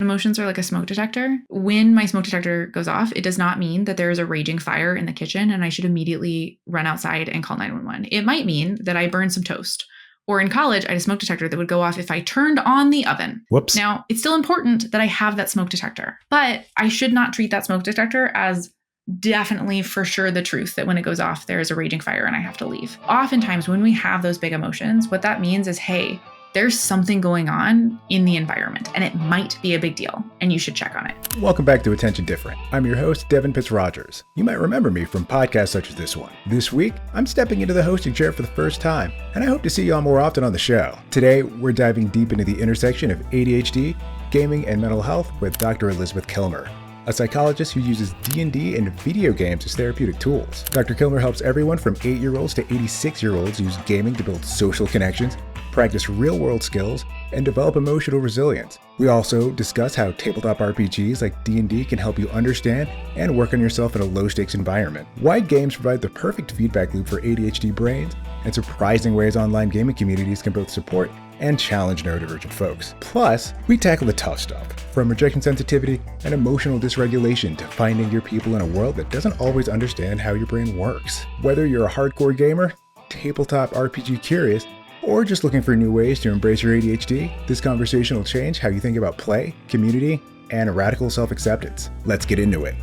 emotions are like a smoke detector. When my smoke detector goes off, it does not mean that there is a raging fire in the kitchen and I should immediately run outside and call 911. It might mean that I burned some toast. Or in college, I had a smoke detector that would go off if I turned on the oven. Whoops. Now, it's still important that I have that smoke detector, but I should not treat that smoke detector as definitely for sure the truth that when it goes off, there is a raging fire and I have to leave. Oftentimes when we have those big emotions, what that means is, hey, there's something going on in the environment and it might be a big deal and you should check on it. Welcome back to Attention Different. I'm your host, Devin Pitts-Rogers. You might remember me from podcasts such as this one. This week, I'm stepping into the hosting chair for the first time, and I hope to see you all more often on the show. Today, we're diving deep into the intersection of ADHD, gaming, and mental health with Dr. Elizabeth Kilmer, a psychologist who uses D&D and video games as therapeutic tools. Dr. Kilmer helps everyone from 8-year-olds to 86-year-olds use gaming to build social connections, practice real-world skills, and develop emotional resilience. We also discuss how tabletop RPGs like D&D can help you understand and work on yourself in a low-stakes environment. Why games provide the perfect feedback loop for ADHD brains, and surprising ways online gaming communities can both support and challenge neurodivergent folks. Plus, we tackle the tough stuff, from rejection sensitivity and emotional dysregulation to finding your people in a world that doesn't always understand how your brain works. Whether you're a hardcore gamer, tabletop RPG curious, or just looking for new ways to embrace your ADHD, this conversation will change how you think about play, community, and radical self-acceptance. Let's get into it.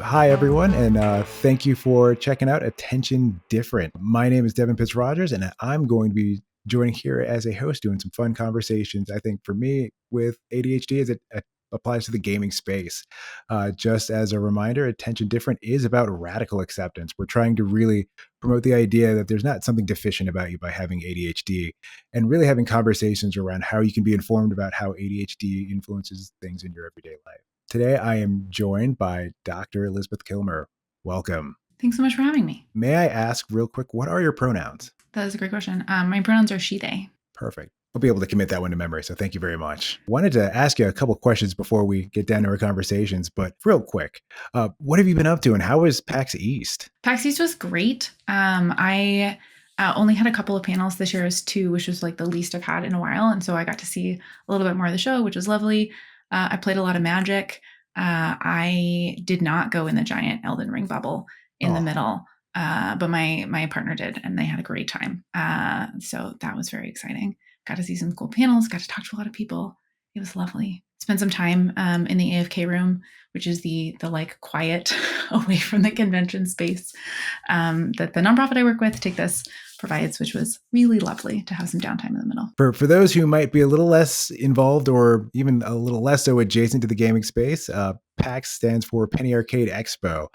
Hi, everyone, and thank you for checking out Attention Different. My name is Devin Pitts-Rogers, and I'm going to be joining here as a host, doing some fun conversations. I think for me, with ADHD, as it applies to the gaming space. Just as a reminder, Attention Different is about radical acceptance. We're trying to really promote the idea that there's not something deficient about you by having ADHD, and really having conversations around how you can be informed about how ADHD influences things in your everyday life. Today, I am joined by Dr. Elizabeth Kilmer. Welcome. Thanks so much for having me. May I ask real quick, what are your pronouns? That is a great question. My pronouns are she, they. Perfect. I'll be able to commit that one to memory, so thank you very much. Wanted to ask you a couple questions before we get down to our conversations, but real quick, what have you been up to and how was PAX East? PAX East was great. I only had a couple of panels this year. It was 2, which was like the least I've had in a while. And so I got to see a little bit more of the show, which was lovely. I played a lot of Magic. I did not go in the giant Elden Ring bubble in the middle, but my partner did, and they had a great time. So that was very exciting. Got to see some cool panels, got to talk to a lot of people. It was lovely. Spent some time in the AFK room, which is the like quiet away from the convention space that the nonprofit I work with, Take This, provides, which was really lovely to have some downtime in the middle. For those who might be a little less involved or even a little less so adjacent to the gaming space, PAX stands for Penny Arcade Expo.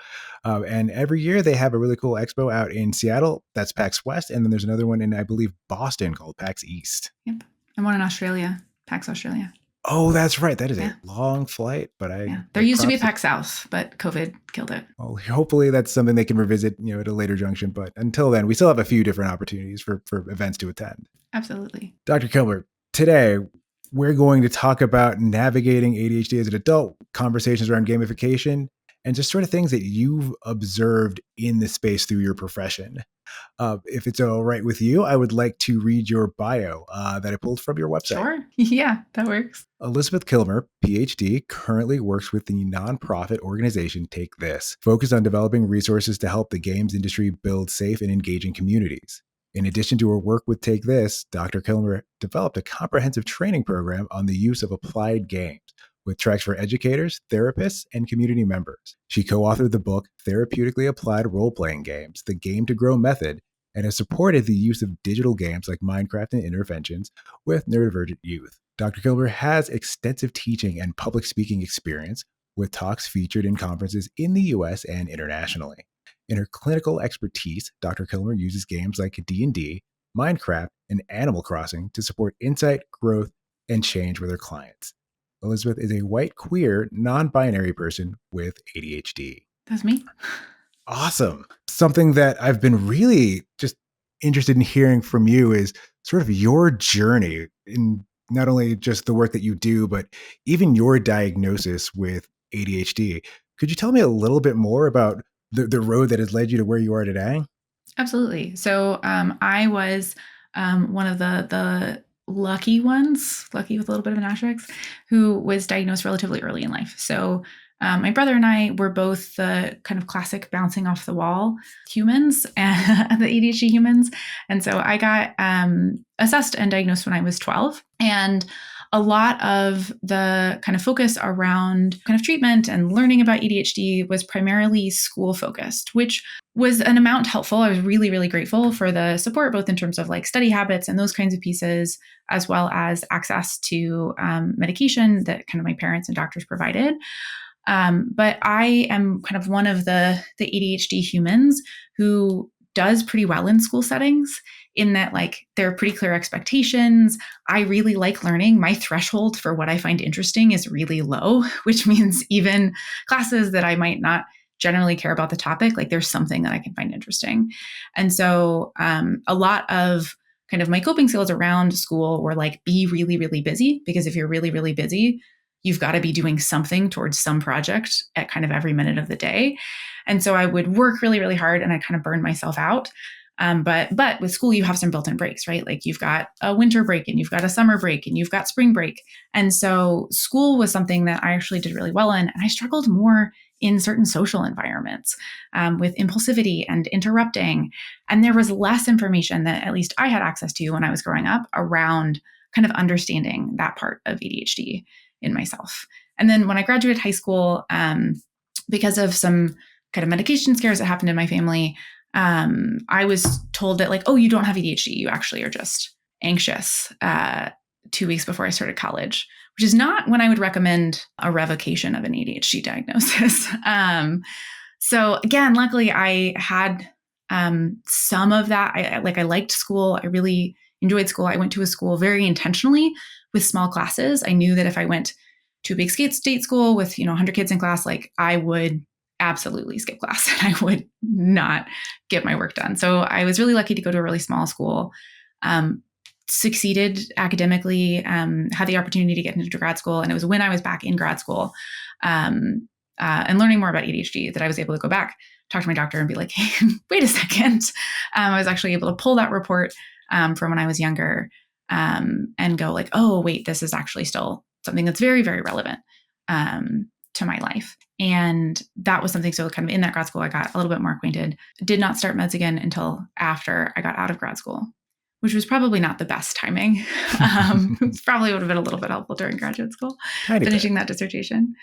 And every year they have a really cool expo out in Seattle. That's PAX West. And then there's another one in, I believe, Boston called PAX East. Yep. And one in Australia, PAX Australia. Oh, that's right. That is a long flight, but there used to be PAX South, but COVID killed it. Well, hopefully that's something they can revisit, at a later junction. But until then, we still have a few different opportunities for events to attend. Absolutely. Dr. Kilmer, today we're going to talk about navigating ADHD as an adult, conversations around gamification, and just sort of things that you've observed in the space through your profession. If it's all right with you, I would like to read your bio that I pulled from your website. Sure. Yeah, that works. Elizabeth Kilmer, PhD, currently works with the nonprofit organization Take This, focused on developing resources to help the games industry build safe and engaging communities. In addition to her work with Take This, Dr. Kilmer developed a comprehensive training program on the use of applied games, with tracks for educators, therapists, and community members. She co-authored the book Therapeutically Applied Role-Playing Games, The Game to Grow Method, and has supported the use of digital games like Minecraft and interventions with neurodivergent youth. Dr. Kilmer has extensive teaching and public speaking experience, with talks featured in conferences in the US and internationally. In her clinical expertise, Dr. Kilmer uses games like D&D, Minecraft, and Animal Crossing to support insight, growth, and change with her clients. Elizabeth is a white, queer, non-binary person with ADHD. That's me. Awesome. Something that I've been really just interested in hearing from you is sort of your journey in not only just the work that you do, but even your diagnosis with ADHD. Could you tell me a little bit more about the road that has led you to where you are today? Absolutely. So I was one of the lucky ones, lucky with a little bit of an asterisk, who was diagnosed relatively early in life. So my brother and I were both the kind of classic bouncing off the wall humans, and the ADHD humans. And so I got assessed and diagnosed when I was 12. And a lot of the kind of focus around kind of treatment and learning about ADHD was primarily school focused, which was an amount helpful. I was really, really grateful for the support, both in terms of like study habits and those kinds of pieces, as well as access to medication that kind of my parents and doctors provided. But I am kind of one of the ADHD humans who does pretty well in school settings, in that like there are pretty clear expectations. I really like learning. My threshold for what I find interesting is really low, which means even classes that I might not generally care about the topic, like there's something that I can find interesting. And so a lot of kind of my coping skills around school were like, be really, really busy, because if you're really, really busy, you've got to be doing something towards some project at kind of every minute of the day. And so I would work really, really hard and I kind of burned myself out. But with school, you have some built-in breaks, right? Like you've got a winter break and you've got a summer break and you've got spring break. And so school was something that I actually did really well in. And I struggled more in certain social environments with impulsivity and interrupting. And there was less information that at least I had access to when I was growing up around kind of understanding that part of ADHD in myself. And then when I graduated high school, because of some kind of medication scares that happened in my family, I was told that like, oh, you don't have ADHD. You actually are just anxious 2 weeks before I started college, which is not when I would recommend a revocation of an ADHD diagnosis. So again, luckily I had some of that. I liked school. I really enjoyed school. I went to a school very intentionally with small classes. I knew that if I went to a big state school with 100 kids in class, like I would absolutely skip class and I would not get my work done. So I was really lucky to go to a really small school, succeeded academically, had the opportunity to get into grad school. And it was when I was back in grad school and learning more about ADHD that I was able to go back, talk to my doctor and be like, hey, wait a second. I was actually able to pull that report from when I was younger and go like, oh, wait, this is actually still something that's very, very relevant to my life. And that was something, so kind of in that grad school, I got a little bit more acquainted. Did not start meds again until after I got out of grad school, which was probably not the best timing. Probably would have been a little bit helpful during graduate school, finishing that dissertation.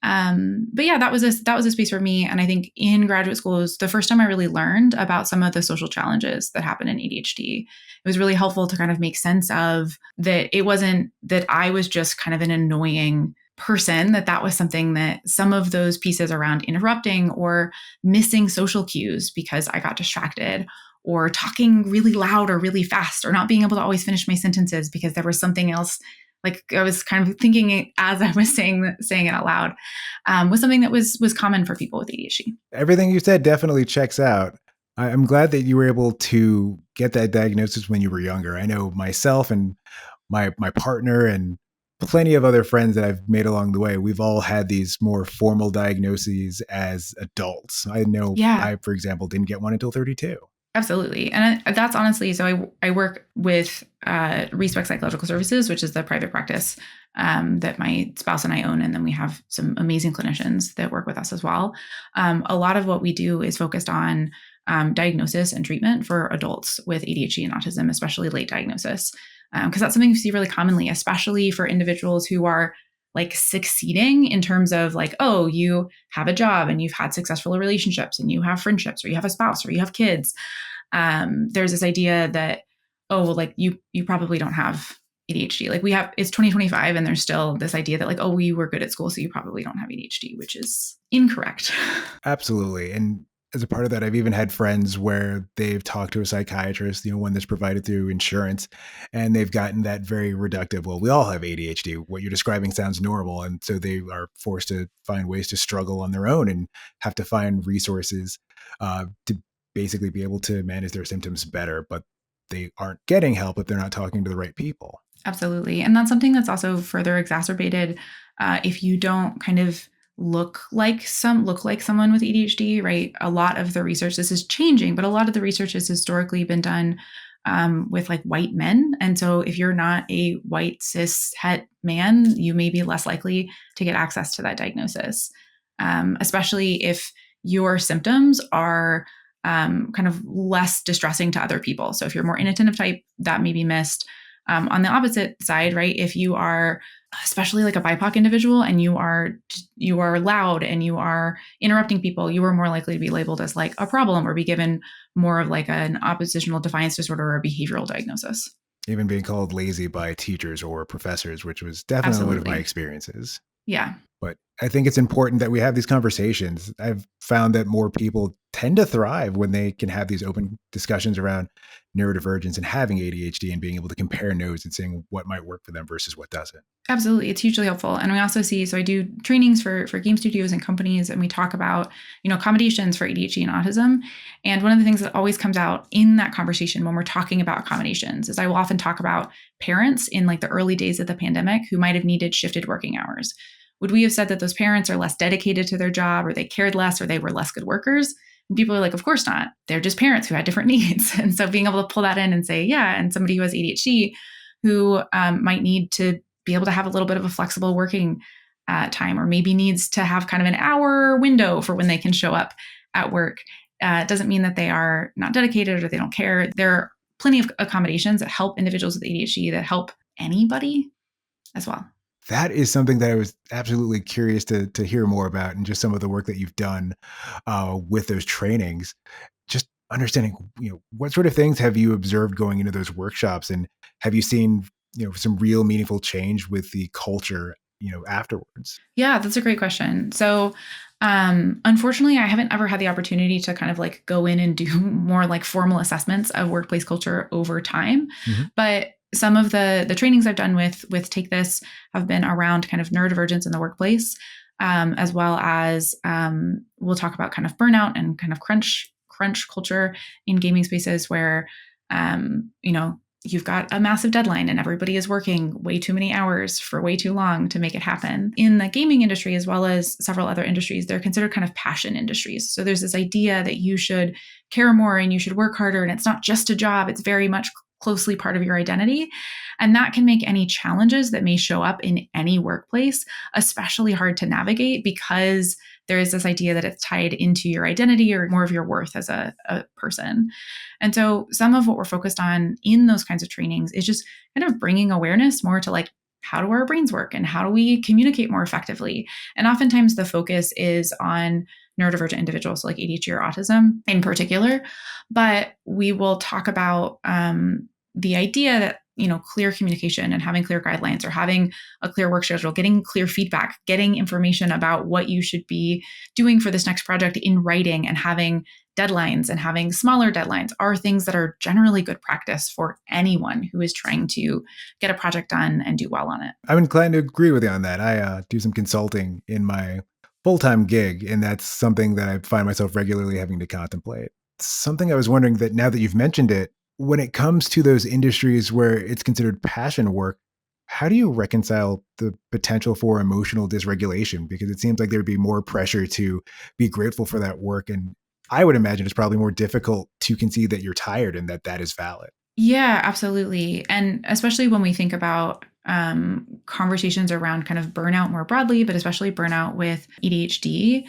But yeah, that was a space for me. And I think in graduate school was the first time I really learned about some of the social challenges that happen in ADHD. It was really helpful to kind of make sense of that. It wasn't that I was just kind of an annoying person, that was something that some of those pieces around interrupting or missing social cues because I got distracted, or talking really loud or really fast, or not being able to always finish my sentences because there was something else. Like I was kind of thinking it as I was saying it out loud, was something that was common for people with ADHD. Everything you said definitely checks out. I'm glad that you were able to get that diagnosis when you were younger. I know myself and my partner and plenty of other friends that I've made along the way, we've all had these more formal diagnoses as adults. I know I, for example, didn't get one until 32. Absolutely. And that's honestly, so I work with Respect Psychological Services, which is the private practice that my spouse and I own. And then we have some amazing clinicians that work with us as well. A lot of what we do is focused on diagnosis and treatment for adults with ADHD and autism, especially late diagnosis. Because that's something you see really commonly, especially for individuals who are like succeeding in terms of like, oh, you have a job and you've had successful relationships and you have friendships, or you have a spouse, or you have kids. There's this idea that, oh, well, like you probably don't have ADHD. Like it's 2025 and there's still this idea that like, oh, you were good at school, so you probably don't have ADHD, which is incorrect. Absolutely. And as a part of that, I've even had friends where they've talked to a psychiatrist, one that's provided through insurance, and they've gotten that very reductive, well, we all have ADHD. What you're describing sounds normal. And so they are forced to find ways to struggle on their own and have to find resources to basically be able to manage their symptoms better. But they aren't getting help if they're not talking to the right people. Absolutely. And that's something that's also further exacerbated if you don't kind of look like someone with ADHD, right? A lot of the research, this is changing, but a lot of the research has historically been done with like white men. And so if you're not a white cis het man, you may be less likely to get access to that diagnosis, especially if your symptoms are kind of less distressing to other people. So if you're more inattentive type, that may be missed. On the opposite side, right? If you are especially like a BIPOC individual and you are loud and you are interrupting people, you are more likely to be labeled as like a problem or be given more of like an oppositional defiance disorder or a behavioral diagnosis. Even being called lazy by teachers or professors, which was definitely one of my Absolutely. experiences. Yeah. But I think it's important that we have these conversations. I've found that more people tend to thrive when they can have these open discussions around neurodivergence and having ADHD and being able to compare notes and seeing what might work for them versus what doesn't. Absolutely. It's hugely helpful. And we also see, so I do trainings for game studios and companies, and we talk about, accommodations for ADHD and autism. And one of the things that always comes out in that conversation when we're talking about accommodations is I will often talk about parents in like the early days of the pandemic who might have needed shifted working hours. Would we have said that those parents are less dedicated to their job or they cared less or they were less good workers? And people are like, of course not. They're just parents who had different needs. And so being able to pull that in and say, yeah, and somebody who has ADHD who might need to be able to have a little bit of a flexible working time, or maybe needs to have kind of an hour window for when they can show up at work. Doesn't mean that they are not dedicated or they don't care. There are plenty of accommodations that help individuals with ADHD that help anybody as well. That is something that I was absolutely curious to hear more about, and just some of the work that you've done with those trainings. Just understanding, what sort of things have you observed going into those workshops, and have you seen, some real meaningful change with the culture, afterwards? Yeah, that's a great question. So, unfortunately, I haven't ever had the opportunity to kind of like go in and do more like formal assessments of workplace culture over time. Mm-hmm. But some of the trainings I've done with Take This have been around kind of neurodivergence in the workplace, as well as we'll talk about kind of burnout and kind of crunch culture in gaming spaces where you've got a massive deadline and everybody is working way too many hours for way too long to make it happen. In the gaming industry, as well as several other industries, they're considered kind of passion industries. So there's this idea that you should care more and you should work harder, and it's not just a job, it's very much closely part of your identity. And that can make any challenges that may show up in any workplace especially hard to navigate, because there is this idea that it's tied into your identity or more of your worth as a person. And so some of what we're focused on in those kinds of trainings is just kind of bringing awareness more to like, how do our brains work and how do we communicate more effectively? And oftentimes the focus is on neurodivergent individuals, so like ADHD or autism in particular. But we will talk about the idea that, clear communication and having clear guidelines or having a clear work schedule, getting clear feedback, getting information about what you should be doing for this next project in writing, and having deadlines and having smaller deadlines are things that are generally good practice for anyone who is trying to get a project done and do well on it. I'm inclined to agree with you on that. I do some consulting in my full-time gig, and that's something that I find myself regularly having to contemplate. Something I was wondering, that now that you've mentioned it, when it comes to those industries where it's considered passion work, how do you reconcile the potential for emotional dysregulation? Because it seems like there'd be more pressure to be grateful for that work. And I would imagine it's probably more difficult to concede that you're tired and that is valid. Yeah, absolutely. And especially when we think about conversations around kind of burnout more broadly, but especially burnout with ADHD,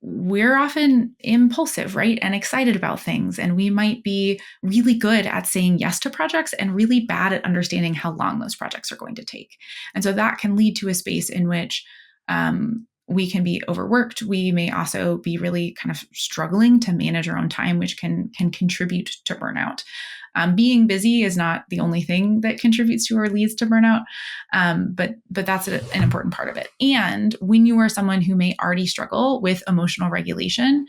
we're often impulsive, right? And excited about things. And we might be really good at saying yes to projects and really bad at understanding how long those projects are going to take. And so that can lead to a space in which we can be overworked. We may also be really kind of struggling to manage our own time, which can contribute to burnout. Being busy is not the only thing that contributes to or leads to burnout, but that's an important part of it. And when you are someone who may already struggle with emotional regulation,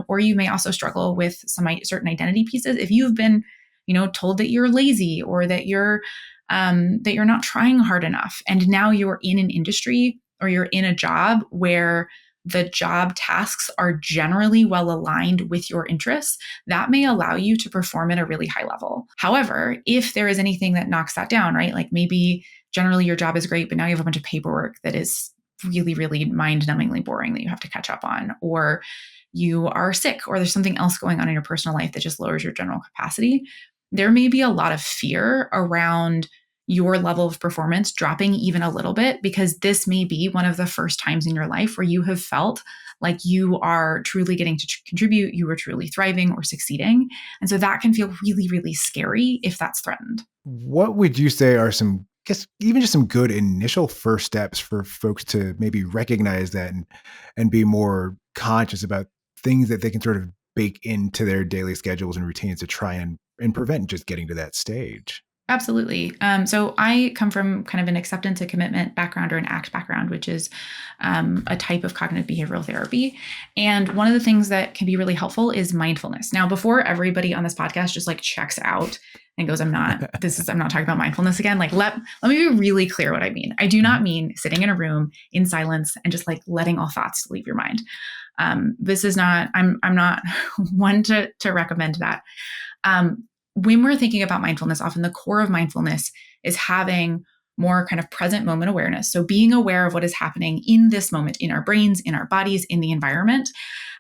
or you may also struggle with some certain identity pieces, if you've been, told that you're lazy or that you're not trying hard enough, and now you're in an industry or you're in a job where the job tasks are generally well aligned with your interests, that may allow you to perform at a really high level. However, if there is anything that knocks that down, right? Like maybe generally your job is great, but now you have a bunch of paperwork that is really, really mind-numbingly boring that you have to catch up on, or you are sick, or there's something else going on in your personal life that just lowers your general capacity, there may be a lot of fear around your level of performance dropping even a little bit, because this may be one of the first times in your life where you have felt like you are truly getting to contribute, you are truly thriving or succeeding. And so that can feel really, really scary if that's threatened. What would you say are some, I guess, even just some good initial first steps for folks to maybe recognize that and be more conscious about things that they can sort of bake into their daily schedules and routines to try and prevent just getting to that stage? Absolutely. So I come from kind of an acceptance and commitment background, or an ACT background, which is a type of cognitive behavioral therapy. And one of the things that can be really helpful is mindfulness. Now, before everybody on this podcast just like checks out and goes, I'm not talking about mindfulness again. Like, let me be really clear what I mean. I do not mean sitting in a room in silence and just like letting all thoughts leave your mind. This is not, I'm not one to recommend that. When we're thinking about mindfulness, often the core of mindfulness is having more kind of present moment awareness. So being aware of what is happening in this moment, in our brains, in our bodies, in the environment,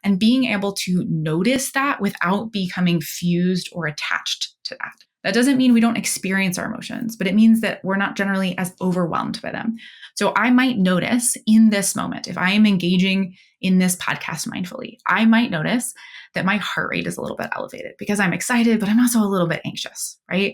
and being able to notice that without becoming fused or attached to that. That doesn't mean we don't experience our emotions, but it means that we're not generally as overwhelmed by them. So I might notice in this moment, if I am engaging in this podcast mindfully, I might notice that my heart rate is a little bit elevated because I'm excited, but I'm also a little bit anxious, right?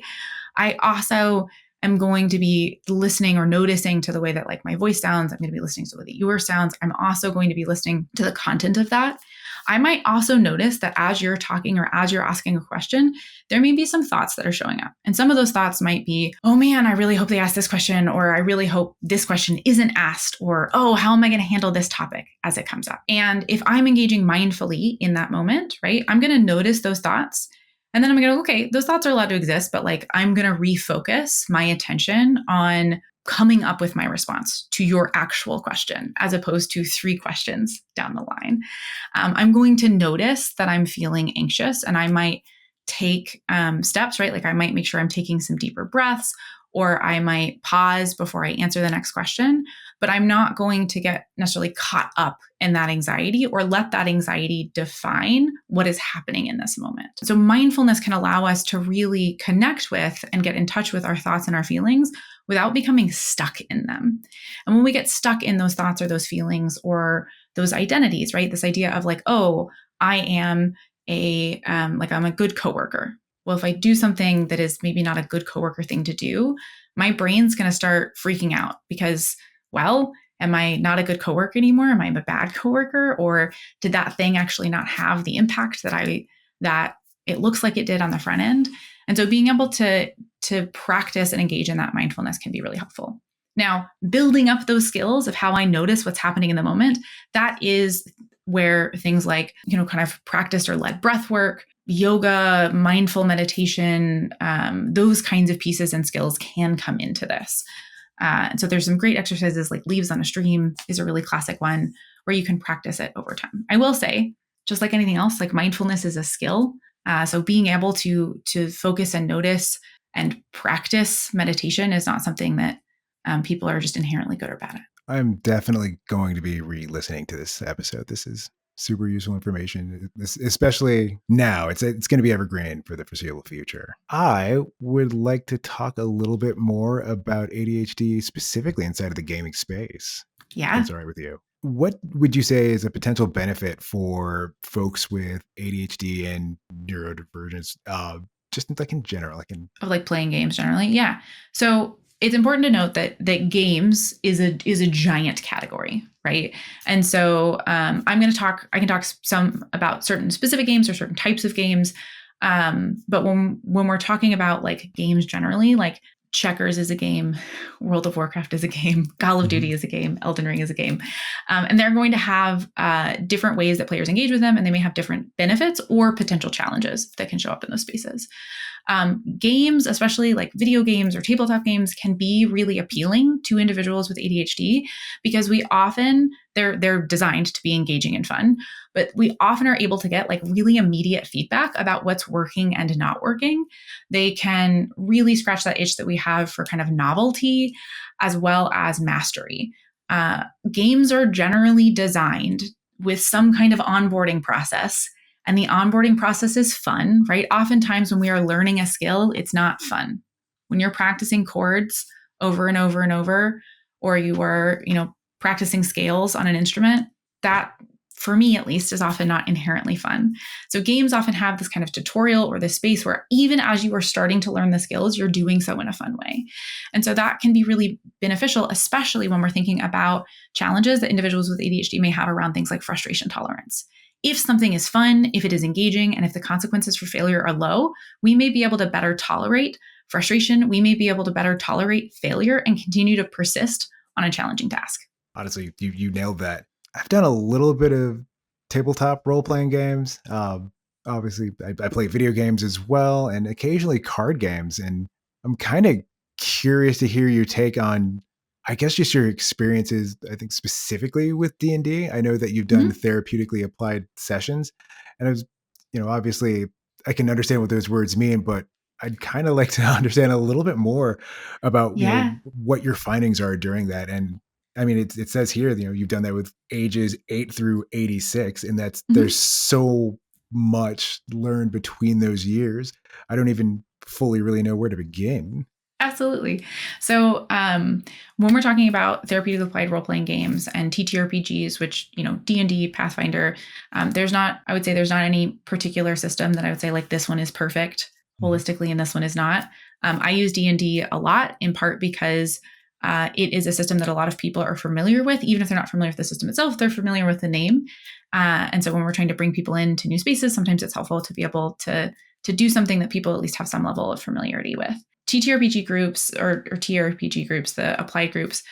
I also am going to be listening or noticing to the way that like my voice sounds. I'm going to be listening to the way that yours sounds. I'm also going to be listening to the content of that. I might also notice that as you're talking or as you're asking a question, there may be some thoughts that are showing up. And some of those thoughts might be, oh man, I really hope they ask this question, or I really hope this question isn't asked, or, oh, how am I going to handle this topic as it comes up? And if I'm engaging mindfully in that moment, right, I'm going to notice those thoughts. And then I'm going to, okay, those thoughts are allowed to exist, but like I'm going to refocus my attention on coming up with my response to your actual question, as opposed to 3 questions down the line. I'm going to notice that I'm feeling anxious, and I might take steps, right? Like I might make sure I'm taking some deeper breaths, or I might pause before I answer the next question, but I'm not going to get necessarily caught up in that anxiety or let that anxiety define what is happening in this moment. So mindfulness can allow us to really connect with and get in touch with our thoughts and our feelings without becoming stuck in them. And when we get stuck in those thoughts or those feelings or those identities, right? This idea of like, oh, I am I'm a good coworker. Well, if I do something that is maybe not a good coworker thing to do, my brain's going to start freaking out because, well, am I not a good coworker anymore? Am I a bad coworker? Or did that thing actually not have the impact that it looks like it did on the front end? And so being able to practice and engage in that mindfulness can be really helpful. Now, building up those skills of how I notice what's happening in the moment, that is where things like, kind of practiced or led breath work, yoga, mindful meditation, those kinds of pieces and skills can come into this. And so there's some great exercises like leaves on a stream is a really classic one where you can practice it over time. I will say, just like anything else, like mindfulness is a skill. So being able to focus and notice and practice meditation is not something that people are just inherently good or bad at. I'm definitely going to be re-listening to this episode. This is super useful information, especially now. It's going to be evergreen for the foreseeable future. I would like to talk a little bit more about ADHD specifically inside of the gaming space. Yeah. That's all right with you. What would you say is a potential benefit for folks with ADHD and neurodivergence, just like in general, like playing games generally? Yeah. So it's important to note that games is a giant category, right? And so I can talk some about certain specific games or certain types of games. But when we're talking about like games generally, like checkers is a game, World of Warcraft is a game, Call of Duty is a game, Elden Ring is a game. And they're going to have different ways that players engage with them, and they may have different benefits or potential challenges that can show up in those spaces. Games, especially like video games or tabletop games, can be really appealing to individuals with ADHD because they're designed to be engaging and fun, but we often are able to get like really immediate feedback about what's working and not working. They can really scratch that itch that we have for kind of novelty as well as mastery. games are generally designed with some kind of onboarding process. And the onboarding process is fun, right? Oftentimes when we are learning a skill, it's not fun. When you're practicing chords over and over and over, or you are, practicing scales on an instrument, that, for me at least, is often not inherently fun. So games often have this kind of tutorial or this space where even as you are starting to learn the skills, you're doing so in a fun way. And so that can be really beneficial, especially when we're thinking about challenges that individuals with ADHD may have around things like frustration tolerance. If something is fun, if it is engaging, and if the consequences for failure are low, we may be able to better tolerate frustration. We may be able to better tolerate failure and continue to persist on a challenging task. Honestly, you nailed that. I've done a little bit of tabletop role-playing games. Obviously, I play video games as well, and occasionally card games. And I'm kind of curious to hear your take on, I guess, just your experiences, I think, specifically with D&D. I know that you've done therapeutically applied sessions. And I was, obviously, I can understand what those words mean, but I'd kind of like to understand a little bit more about, what your findings are during that. And I mean, it says here, you've done that with ages 8 through 86, and there's so much learned between those years. I don't even fully really know where to begin. Absolutely. So when we're talking about therapeutic applied role-playing games and TTRPGs, which, D&D, Pathfinder, there's not any particular system that I would say like this one is perfect holistically and this one is not. I use D&D a lot, in part because it is a system that a lot of people are familiar with. Even if they're not familiar with the system itself, they're familiar with the name. And so when we're trying to bring people into new spaces, sometimes it's helpful to be able to do something that people at least have some level of familiarity with. TTRPG groups or TRPG groups, the applied groups,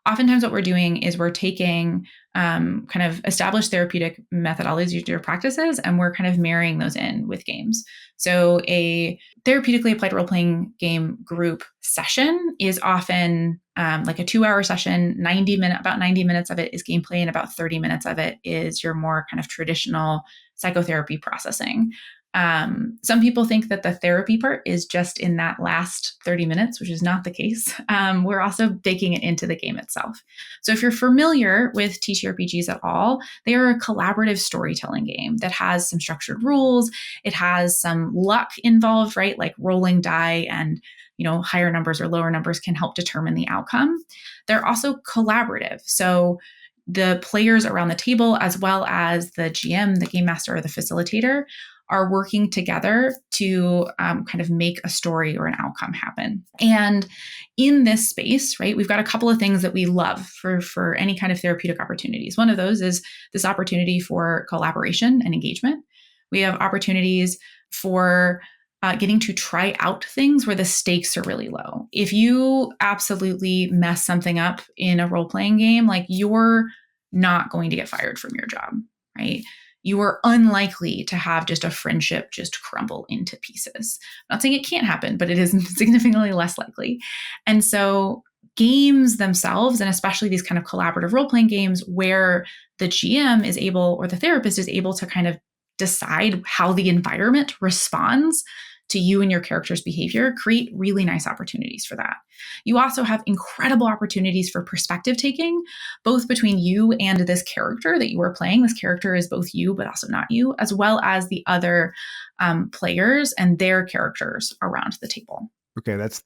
oftentimes what we're doing is we're taking kind of established therapeutic methodologies or practices, and we're kind of marrying those in with games. So a therapeutically applied role-playing game group session is often like a 2-hour session. About 90 minutes of it is gameplay, and about 30 minutes of it is your more kind of traditional psychotherapy processing. Some people think that the therapy part is just in that last 30 minutes, which is not the case. We're also baking it into the game itself. So if you're familiar with TTRPGs at all, they are a collaborative storytelling game that has some structured rules. It has some luck involved, right? Like rolling die, and higher numbers or lower numbers can help determine the outcome. They're also collaborative. So the players around the table, as well as the GM, the game master, or the facilitator, are working together to kind of make a story or an outcome happen. And in this space, right, we've got a couple of things that we love for any kind of therapeutic opportunities. One of those is this opportunity for collaboration and engagement. We have opportunities for getting to try out things where the stakes are really low. If you absolutely mess something up in a role-playing game, like, you're not going to get fired from your job, right? You are unlikely to have just a friendship just crumble into pieces. I'm not saying it can't happen, but it is significantly less likely. And so games themselves, and especially these kind of collaborative role-playing games where the GM is able, or the therapist is able, to kind of decide how the environment responds to you and your character's behavior, create really nice opportunities for that. You also have incredible opportunities for perspective taking, both between you and this character that you are playing. This character is both you, but also not you, as well as the other players and their characters around the table. Okay, that's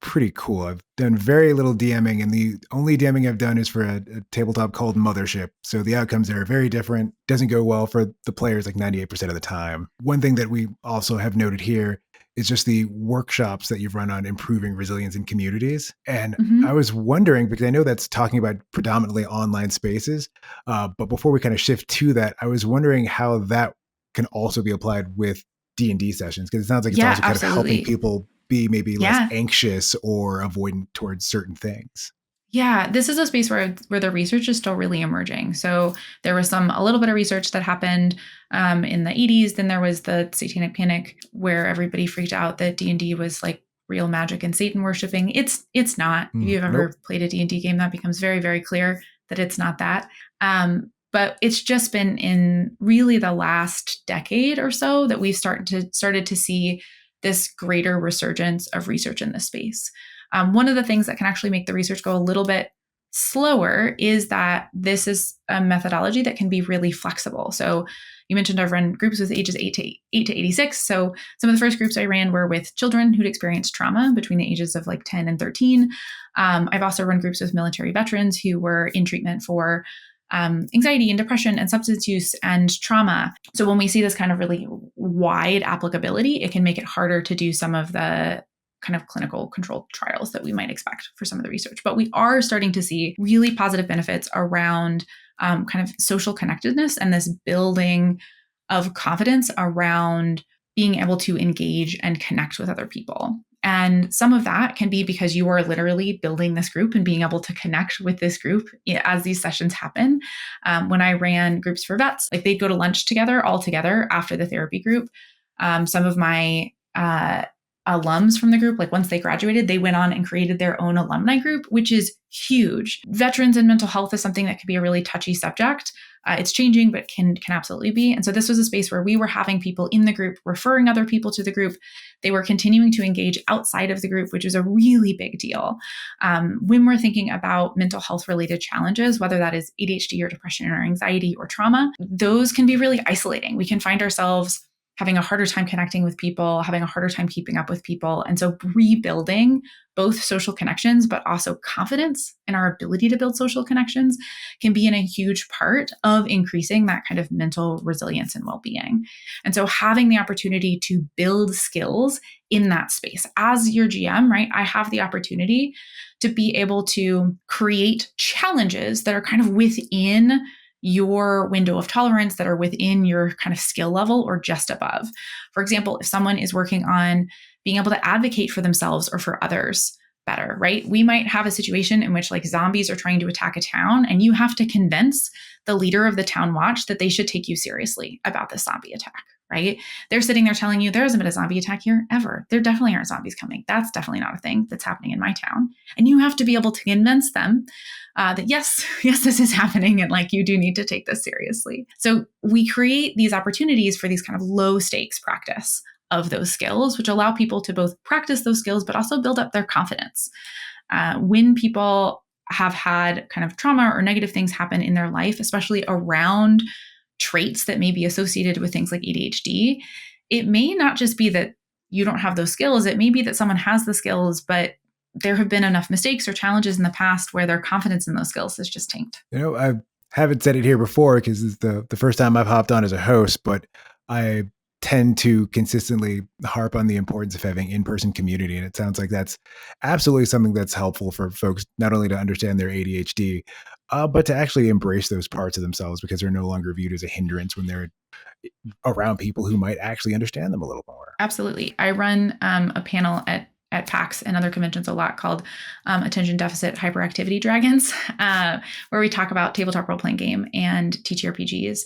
pretty cool. I've done very little DMing, and the only DMing I've done is for a tabletop called Mothership. So the outcomes there are very different. Doesn't go well for the players like 98% of the time. One thing that we also have noted here is just the workshops that you've run on improving resilience in communities. And I was wondering, because I know that's talking about predominantly online spaces, but before we kind of shift to that, I was wondering how that can also be applied with D&D sessions, because it sounds like it's also kind of helping people be maybe less anxious or avoidant towards certain things. Yeah, this is a space where the research is still really emerging. So there was a little bit of research that happened in the 80s. Then there was the Satanic Panic, where everybody freaked out that D&D was like real magic and Satan worshiping. It's not. If you've ever played a D&D game, that becomes very, very clear that it's not that. But it's just been in really the last decade or so that we've started to see this greater resurgence of research in this space. One of the things that can actually make the research go a little bit slower is that this is a methodology that can be really flexible. So you mentioned I've run groups with ages 8 to 86. So some of the first groups I ran were with children who'd experienced trauma between the ages of like 10 and 13. I've also run groups with military veterans who were in treatment for anxiety and depression and substance use and trauma. So when we see this kind of really wide applicability, it can make it harder to do some of the kind of clinical controlled trials that we might expect for some of the research. But we are starting to see really positive benefits around kind of social connectedness and this building of confidence around being able to engage and connect with other people. And some of that can be because you are literally building this group and being able to connect with this group as these sessions happen. When I ran groups for vets, like they'd go to lunch together, all together after the therapy group. Some of my alums from the group, like once they graduated, they went on and created their own alumni group, which is huge. Veterans and mental health is something that can be a really touchy subject. It's changing, but can absolutely be. And so this was a space where we were having people in the group, referring other people to the group. They were continuing to engage outside of the group, which is a really big deal. When we're thinking about mental health related challenges, whether that is ADHD or depression or anxiety or trauma, those can be really isolating. We can find ourselves having a harder time connecting with people, having a harder time keeping up with people. And so rebuilding both social connections, but also confidence in our ability to build social connections can be in a huge part of increasing that kind of mental resilience and well-being. And so having the opportunity to build skills in that space as your GM, right? I have the opportunity to be able to create challenges that are kind of within your window of tolerance, that are within your kind of skill level or just above. For example, if someone is working on being able to advocate for themselves or for others better, right? We might have a situation in which like zombies are trying to attack a town and you have to convince the leader of the town watch that they should take you seriously about this zombie attack, right? They're sitting there telling you there hasn't been a zombie attack here ever. There definitely aren't zombies coming. That's definitely not a thing that's happening in my town. And you have to be able to convince them that yes, this is happening and like you do need to take this seriously. So we create these opportunities for these kind of low stakes practice of those skills, which allow people to both practice those skills, but also build up their confidence. When people have had kind of trauma or negative things happen in their life, especially around traits that may be associated with things like ADHD, it may not just be that you don't have those skills. It may be that someone has the skills, but there have been enough mistakes or challenges in the past where their confidence in those skills is just tanked. You know, I haven't said it here before because it's the first time I've hopped on as a host, but I tend to consistently harp on the importance of having in-person community. And it sounds like that's absolutely something that's helpful for folks, not only to understand their ADHD, but to actually embrace those parts of themselves because they're no longer viewed as a hindrance when they're around people who might actually understand them a little more. Absolutely. I run a panel at PAX and other conventions a lot called Attention Deficit Hyperactivity Dragons, where we talk about tabletop role-playing game and TTRPGs.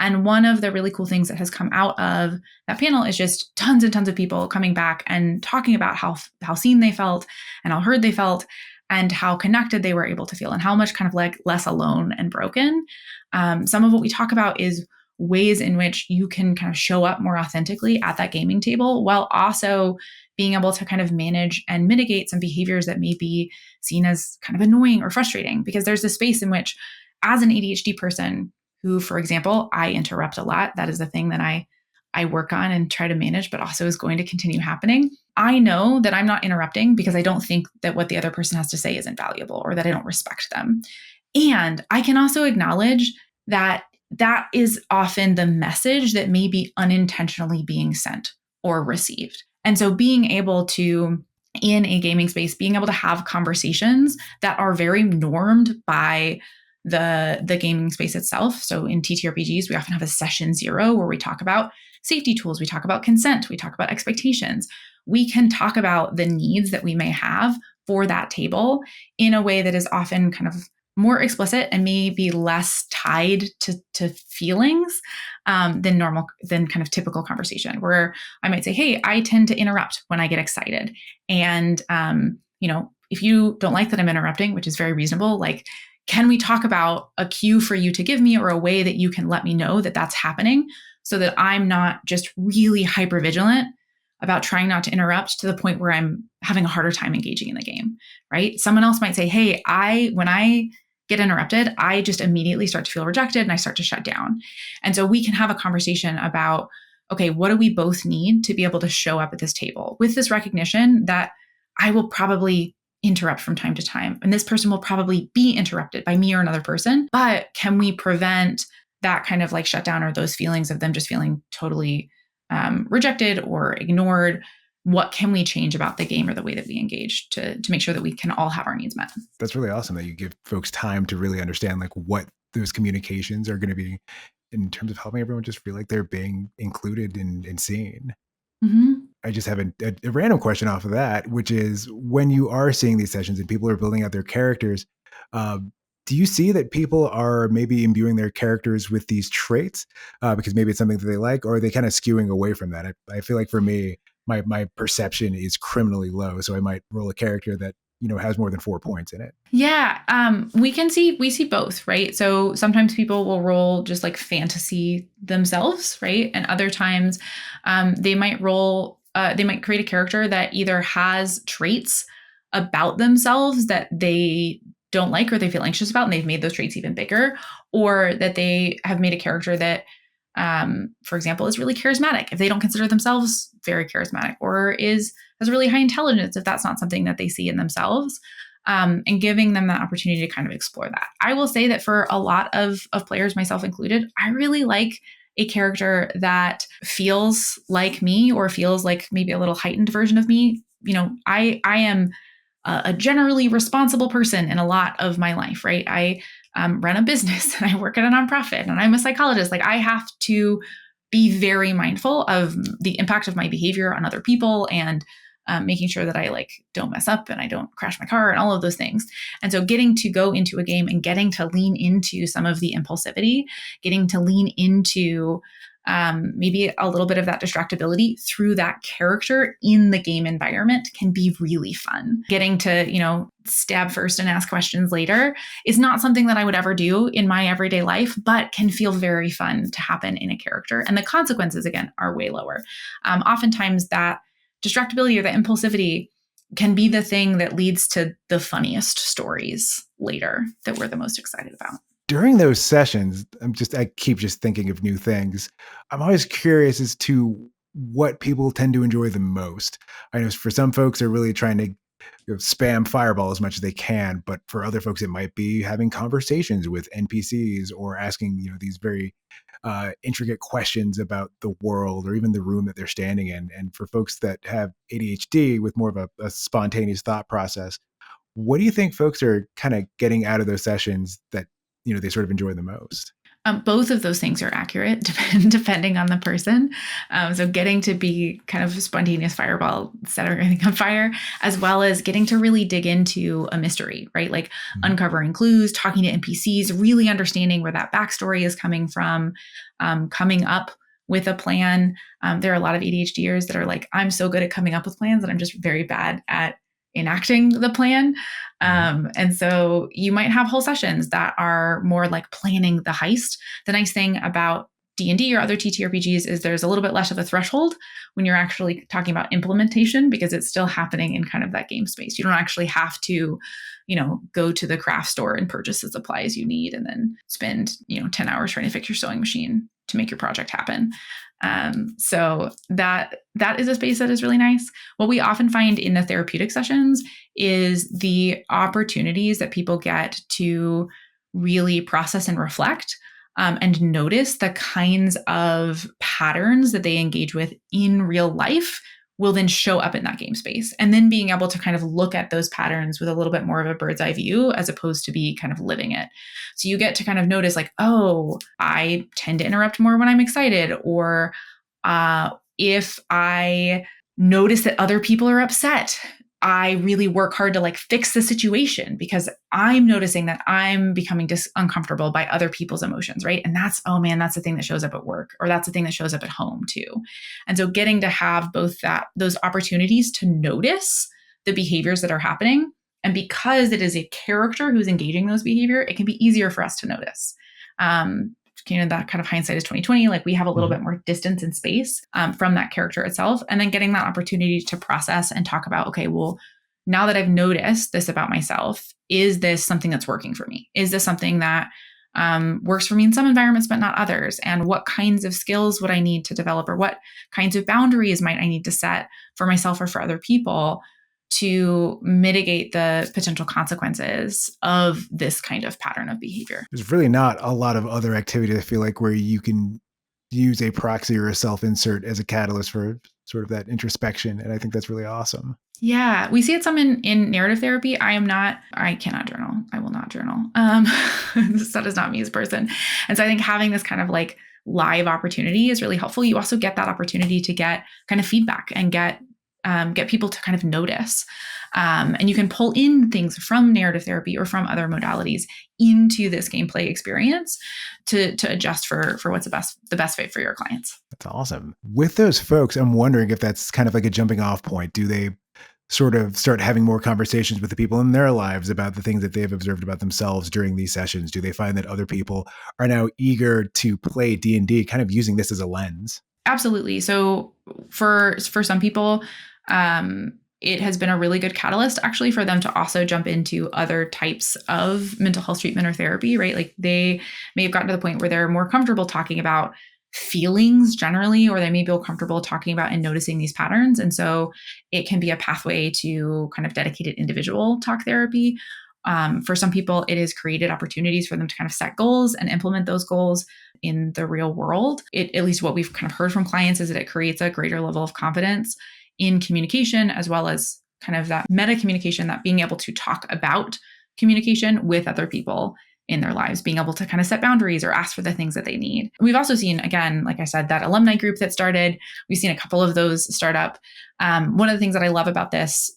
And one of the really cool things that has come out of that panel is just tons and tons of people coming back and talking about how seen they felt and how heard they felt and how connected they were able to feel and how much kind of like less alone and broken. Some of what we talk about is ways in which you can kind of show up more authentically at that gaming table while also being able to kind of manage and mitigate some behaviors that may be seen as kind of annoying or frustrating. Because there's a space in which, as an ADHD person who, for example, I interrupt a lot, that is a thing that I work on and try to manage, but also is going to continue happening. I know that I'm not interrupting because I don't think that what the other person has to say isn't valuable or that I don't respect them. And I can also acknowledge that that is often the message that may be unintentionally being sent or received. And so being able to, in a gaming space, being able to have conversations that are very normed by the gaming space itself. So in TTRPGs, we often have a session 0 where we talk about safety tools, we talk about consent, we talk about expectations. We can talk about the needs that we may have for that table in a way that is often kind of more explicit and maybe less tied to feelings than kind of typical conversation, where I might say, hey, I tend to interrupt when I get excited. And, if you don't like that I'm interrupting, which is very reasonable, like, can we talk about a cue for you to give me or a way that you can let me know that that's happening so that I'm not just really hypervigilant about trying not to interrupt to the point where I'm having a harder time engaging in the game, right? Someone else might say, hey, when I get interrupted, I just immediately start to feel rejected and I start to shut down. And so we can have a conversation about, okay, what do we both need to be able to show up at this table with this recognition that I will probably interrupt from time to time. And this person will probably be interrupted by me or another person. But can we prevent that kind of like shutdown or those feelings of them just feeling totally rejected or ignored? What can we change about the game or the way that we engage to make sure that we can all have our needs met? That's really awesome that you give folks time to really understand like what those communications are going to be in terms of helping everyone just feel like they're being included and seen. Mm-hmm. I just have a random question off of that, which is when you are seeing these sessions and people are building out their characters, do you see that people are maybe imbuing their characters with these traits because maybe it's something that they like, or are they kind of skewing away from that? I feel like for me, my perception is criminally low, so I might roll a character that has more than 4 points in it. Yeah, we see both, right? So sometimes people will roll just like fantasy themselves, right? And other times they might create a character that either has traits about themselves that they don't like or they feel anxious about, and they've made those traits even bigger, or that they have made a character that, for example, is really charismatic if they don't consider themselves very charismatic, or has really high intelligence if that's not something that they see in themselves, and giving them that opportunity to kind of explore that. I will say that for a lot of players, myself included, I really like a character that feels like me or feels like maybe a little heightened version of me. I am a generally responsible person in a lot of my life, right? I run a business and I work at a nonprofit and I'm a psychologist. Like I have to be very mindful of the impact of my behavior on other people and making sure that I don't mess up and I don't crash my car and all of those things. And so getting to go into a game and getting to lean into some of the impulsivity, getting to lean into maybe a little bit of that distractibility through that character in the game environment can be really fun. Getting to, stab first and ask questions later is not something that I would ever do in my everyday life, but can feel very fun to happen in a character. And the consequences, again, are way lower. Oftentimes that distractibility or the impulsivity can be the thing that leads to the funniest stories later that we're the most excited about. During those sessions, I keep just thinking of new things. I'm always curious as to what people tend to enjoy the most. I know for some folks, they're really trying to spam Fireball as much as they can, but for other folks, it might be having conversations with NPCs or asking, these very intricate questions about the world or even the room that they're standing in. And for folks that have ADHD with more of a spontaneous thought process, what do you think folks are kind of getting out of those sessions that they sort of enjoy the most? Both of those things are accurate depending on the person. So getting to be kind of a spontaneous fireball, set everything on fire, as well as getting to really dig into a mystery, right? Like uncovering clues, talking to NPCs, really understanding where that backstory is coming from, coming up with a plan. There are a lot of ADHDers that are like, I'm so good at coming up with plans and I'm just very bad at enacting the plan. And so you might have whole sessions that are more like planning the heist. The nice thing about D&D or other TTRPGs is there's a little bit less of a threshold when you're actually talking about implementation because it's still happening in kind of that game space. You don't actually have to, go to the craft store and purchase the supplies you need and then spend, 10 hours trying to fix your sewing machine to make your project happen. So that is a space that is really nice. What we often find in the therapeutic sessions is the opportunities that people get to really process and reflect and notice the kinds of patterns that they engage with in real life will then show up in that game space. And then being able to kind of look at those patterns with a little bit more of a bird's eye view as opposed to be kind of living it. So you get to kind of notice like, oh, I tend to interrupt more when I'm excited, or if I notice that other people are upset, I really work hard to fix the situation because I'm noticing that I'm becoming uncomfortable by other people's emotions, right? And that's the thing that shows up at work, or that's the thing that shows up at home too. And so getting to have both those opportunities to notice the behaviors that are happening. And because it is a character who's engaging those behavior, it can be easier for us to notice. that kind of hindsight is 2020. Like we have a little bit more distance and space from that character itself. And then getting that opportunity to process and talk about, okay, well, now that I've noticed this about myself, is this something that's working for me? Is this something that works for me in some environments, but not others? And what kinds of skills would I need to develop, or what kinds of boundaries might I need to set for myself or for other people to mitigate the potential consequences of this kind of pattern of behavior? There's really not a lot of other activity, I feel like, where you can use a proxy or a self-insert as a catalyst for sort of that introspection. And I think that's really awesome. Yeah, we see it some in narrative therapy. I cannot journal. I will not journal. That is not me as a person. And so I think having this kind of like live opportunity is really helpful. You also get that opportunity to get kind of feedback and get people to kind of notice. And you can pull in things from narrative therapy or from other modalities into this gameplay experience to adjust for what's the best fit for your clients. That's awesome. With those folks, I'm wondering if that's kind of like a jumping off point. Do they sort of start having more conversations with the people in their lives about the things that they've observed about themselves during these sessions? Do they find that other people are now eager to play D&D, kind of using this as a lens? Absolutely. So for some people, it has been a really good catalyst actually for them to also jump into other types of mental health treatment or therapy, right? Like they may have gotten to the point where they're more comfortable talking about feelings generally, or they may feel comfortable talking about and noticing these patterns. And so it can be a pathway to kind of dedicated individual talk therapy. For some people, it has created opportunities for them to kind of set goals and implement those goals in the real world. At least what we've kind of heard from clients is that it creates a greater level of confidence in communication, as well as kind of that meta communication, that being able to talk about communication with other people in their lives, being able to kind of set boundaries or ask for the things that they need. We've also seen, again, like I said, that alumni group that started. We've seen a couple of those start up. One of the things that I love about this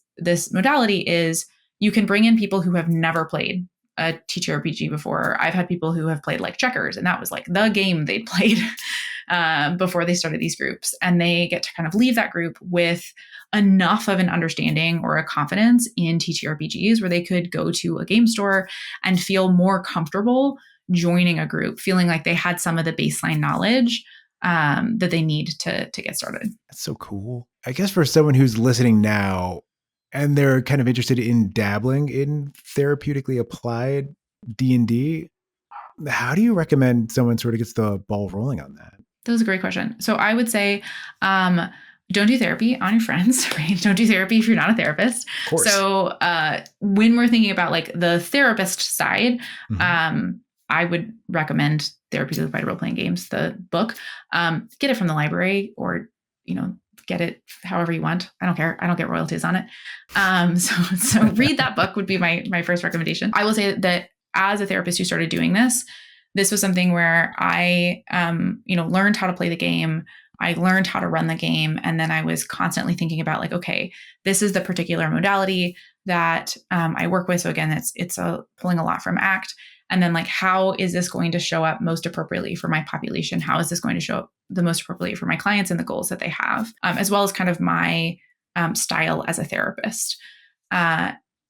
modality is you can bring in people who have never played a TTRPG before. I've had people who have played like checkers, and that was like the game they'd played before they started these groups. And they get to kind of leave that group with enough of an understanding or a confidence in TTRPGs where they could go to a game store and feel more comfortable joining a group, feeling like they had some of the baseline knowledge that they need to get started. That's so cool. I guess for someone who's listening now and they're kind of interested in dabbling in therapeutically applied D&D, how do you recommend someone sort of gets the ball rolling on that? That was a great question. So I would say, don't do therapy on your friends, right? Don't do therapy if you're not a therapist. Of course. So when we're thinking about like the therapist side, I would recommend Therapeutically Applied Role-Playing Games, the book. Get it from the library, or, get it however you want. I don't care. I don't get royalties on it. So read that book would be my first recommendation. I will say that as a therapist who started doing this was something where I, learned how to play the game. I learned how to run the game. And then I was constantly thinking about like, okay, this is the particular modality that I work with. So again, it's pulling a lot from ACT. And then like, how is this going to show up most appropriately for my population? How is this going to show up the most appropriately for my clients and the goals that they have, as well as kind of my style as a therapist.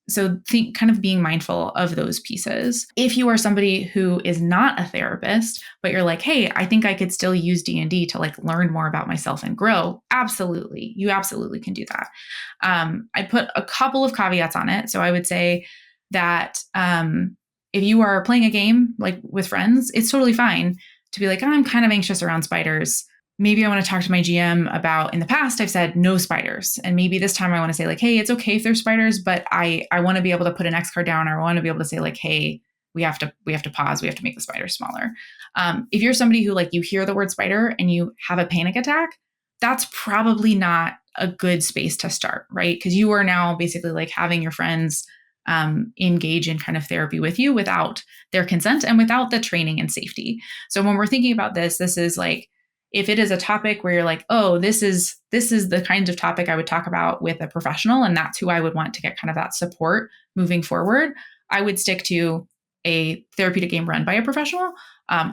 So think kind of being mindful of those pieces. If you are somebody who is not a therapist, but you're like, hey, I think I could still use D&D to like learn more about myself and grow. Absolutely. You absolutely can do that. I put a couple of caveats on it. So I would say that if you are playing a game like with friends, it's totally fine to be like, I'm kind of anxious around spiders. Maybe I want to talk to my GM about, in the past, I've said no spiders. And maybe this time I want to say like, hey, it's okay if there's spiders, but I want to be able to put an X card down, or I want to be able to say like, hey, we have to pause. We have to make the spider smaller. If you're somebody who like, you hear the word spider and you have a panic attack, that's probably not a good space to start, right? Because you are now basically like having your friends engage in kind of therapy with you without their consent and without the training and safety. So when we're thinking about this is like, if it is a topic where you're like, oh, this is the kind of topic I would talk about with a professional, and that's who I would want to get kind of that support moving forward, I would stick to a therapeutic game run by a professional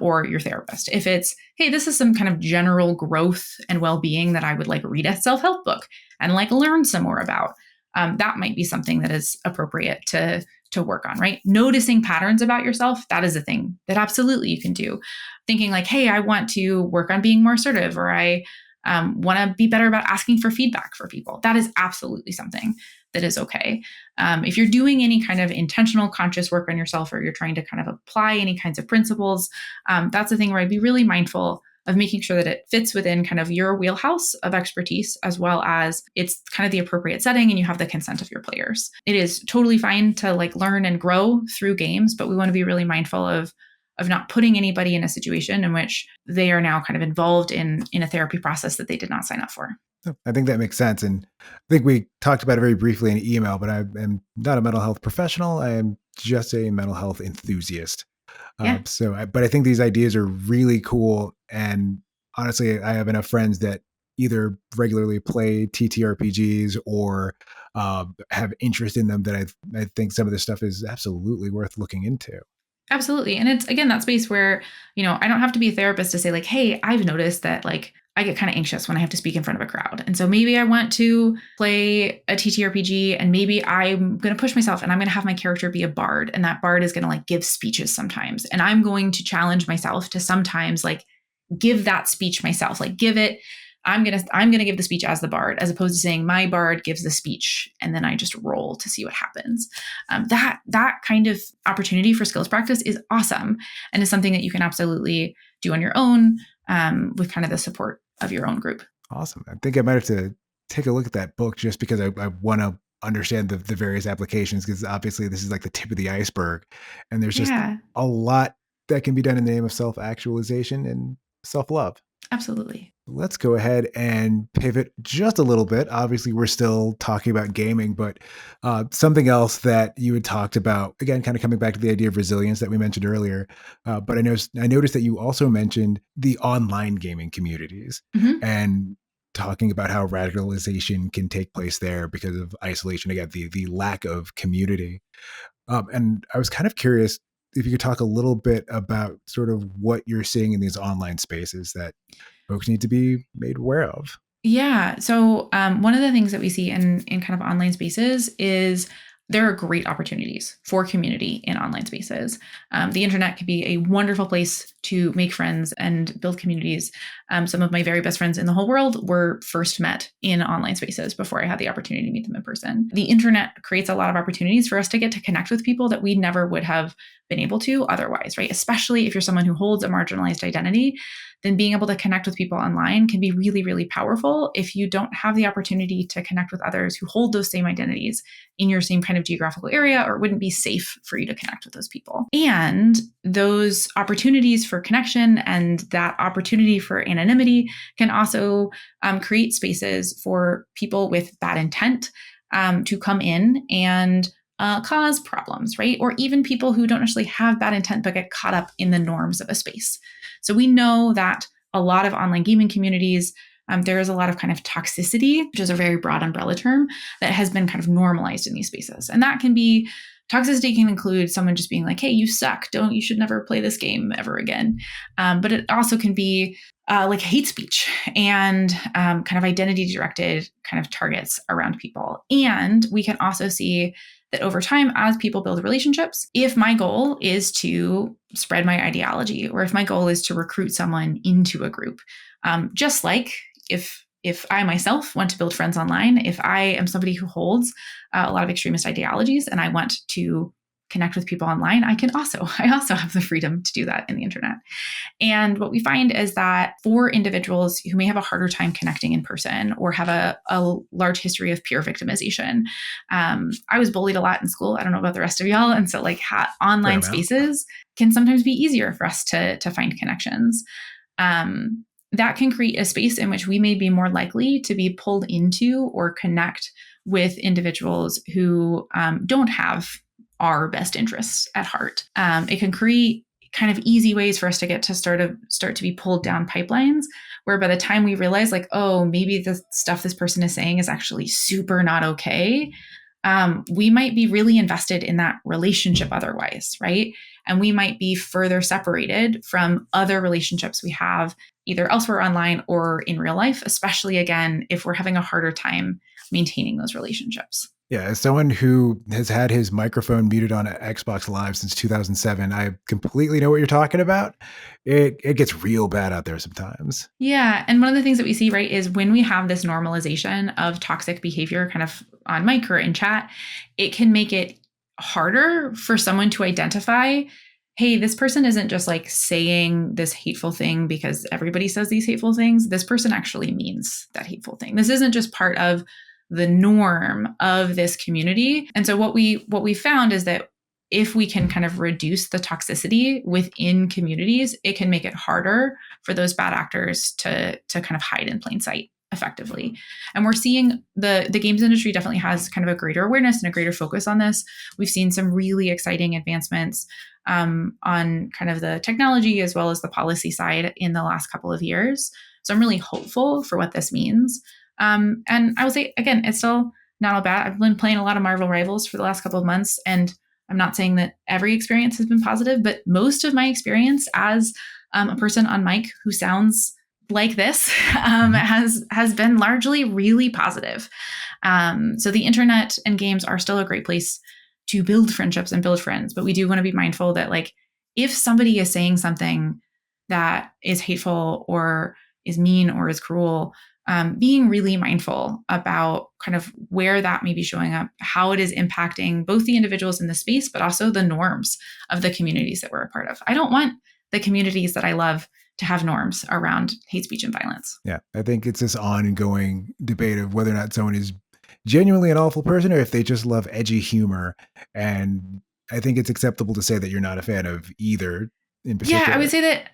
or your therapist. If it's, hey, this is some kind of general growth and well-being that I would like read a self-help book and like learn some more about, that might be something that is appropriate to to work on, right? Noticing patterns about yourself, that is a thing that absolutely you can do. Thinking like, hey, I want to work on being more assertive, or I want to be better about asking for feedback for people. That is absolutely something that is okay. If you're doing any kind of intentional conscious work on yourself, or you're trying to kind of apply any kinds of principles, that's the thing where I'd be really mindful of making sure that it fits within kind of your wheelhouse of expertise, as well as it's kind of the appropriate setting and you have the consent of your players. It is totally fine to like learn and grow through games, but we want to be really mindful of not putting anybody in a situation in which they are now kind of involved in a therapy process that they did not sign up for. I think that makes sense. And I think we talked about it very briefly in email, but I am not a mental health professional. I am just a mental health enthusiast. Yeah. But I think these ideas are really cool. And honestly, I have enough friends that either regularly play TTRPGs or have interest in them that I think some of this stuff is absolutely worth looking into. Absolutely. And it's, again, that space where, I don't have to be a therapist to say like, hey, I've noticed that like I get kind of anxious when I have to speak in front of a crowd. And so maybe I want to play a TTRPG, and maybe I'm going to push myself and I'm going to have my character be a bard. And that bard is going to like give speeches sometimes. And I'm going to challenge myself to sometimes like give that speech myself, like give it. I'm going to give the speech as the bard, as opposed to saying my bard gives the speech and then I just roll to see what happens. That kind of opportunity for skills practice is awesome, and is something that you can absolutely do on your own, with kind of the support of your own group. Awesome. I think I might have to take a look at that book just because I want to understand the various applications, because obviously this is like the tip of the iceberg, and there's just a lot that can be done in the name of self-actualization and self-love. Absolutely. Let's go ahead and pivot just a little bit. Obviously, we're still talking about gaming, but something else that you had talked about, again, kind of coming back to the idea of resilience that we mentioned earlier. But I noticed that you also mentioned the online gaming communities, and talking about how radicalization can take place there because of isolation, again, the lack of community. And I was kind of curious if you could talk a little bit about sort of what you're seeing in these online spaces that folks need to be made aware of. Yeah. So one of the things that we see in kind of online spaces is there are great opportunities for community in online spaces. The internet can be a wonderful place to make friends and build communities. Some of my very best friends in the whole world were first met in online spaces before I had the opportunity to meet them in person. The internet creates a lot of opportunities for us to get to connect with people that we never would have been able to otherwise, right? Especially if you're someone who holds a marginalized identity, then being able to connect with people online can be really, really powerful if you don't have the opportunity to connect with others who hold those same identities in your same kind of geographical area, or it wouldn't be safe for you to connect with those people. And those opportunities for connection and that opportunity for anonymity can also create spaces for people with bad intent to come in and cause problems, right? Or even people who don't necessarily have bad intent, but get caught up in the norms of a space. So we know that a lot of online gaming communities, there is a lot of kind of toxicity, which is a very broad umbrella term, that has been kind of normalized in these spaces. And that can be, toxicity can include someone just being like, hey, you suck. You should never play this game ever again. But it also can be like hate speech and kind of identity directed kind of targets around people. And we can also see that over time, as people build relationships, if my goal is to spread my ideology, or if my goal is to recruit someone into a group, just like if I myself want to build friends online, if I am somebody who holds a lot of extremist ideologies and I want to connect with people online, I also have the freedom to do that in the internet. And what we find is that for individuals who may have a harder time connecting in person, or have a large history of peer victimization, I was bullied a lot in school. I don't know about the rest of y'all. And so like online spaces can sometimes be easier for us to find connections. That can create a space in which we may be more likely to be pulled into or connect with individuals who don't have our best interests at heart. It can create kind of easy ways for us to get to start to be pulled down pipelines, where by the time we realize like, oh, maybe the stuff this person is saying is actually super not okay, we might be really invested in that relationship otherwise, right? And we might be further separated from other relationships we have either elsewhere online or in real life, especially again, if we're having a harder time maintaining those relationships. Yeah, as someone who has had his microphone muted on Xbox Live since 2007, I completely know what you're talking about. It gets real bad out there sometimes. Yeah. And one of the things that we see, right, is when we have this normalization of toxic behavior kind of on mic or in chat, it can make it harder for someone to identify, hey, this person isn't just like saying this hateful thing because everybody says these hateful things. This person actually means that hateful thing. This isn't just part of the norm of this community. And so what we found is that if we can kind of reduce the toxicity within communities, it can make it harder for those bad actors to kind of hide in plain sight effectively. And we're seeing the games industry definitely has kind of a greater awareness and a greater focus on this. We've seen some really exciting advancements on kind of the technology as well as the policy side in the last couple of years. So I'm really hopeful for what this means. And I will say, again, it's still not all bad. I've been playing a lot of Marvel Rivals for the last couple of months, and I'm not saying that every experience has been positive, but most of my experience as a person on mic who sounds like this has been largely really positive. So the internet and games are still a great place to build friendships and build friends, but we do want to be mindful that, like, if somebody is saying something that is hateful or is mean or is cruel, being really mindful about kind of where that may be showing up, how it is impacting both the individuals in the space, but also the norms of the communities that we're a part of. I don't want the communities that I love to have norms around hate speech and violence. Yeah, I think it's this ongoing debate of whether or not someone is genuinely an awful person or if they just love edgy humor. And I think it's acceptable to say that you're not a fan of either in particular. Yeah, I would say that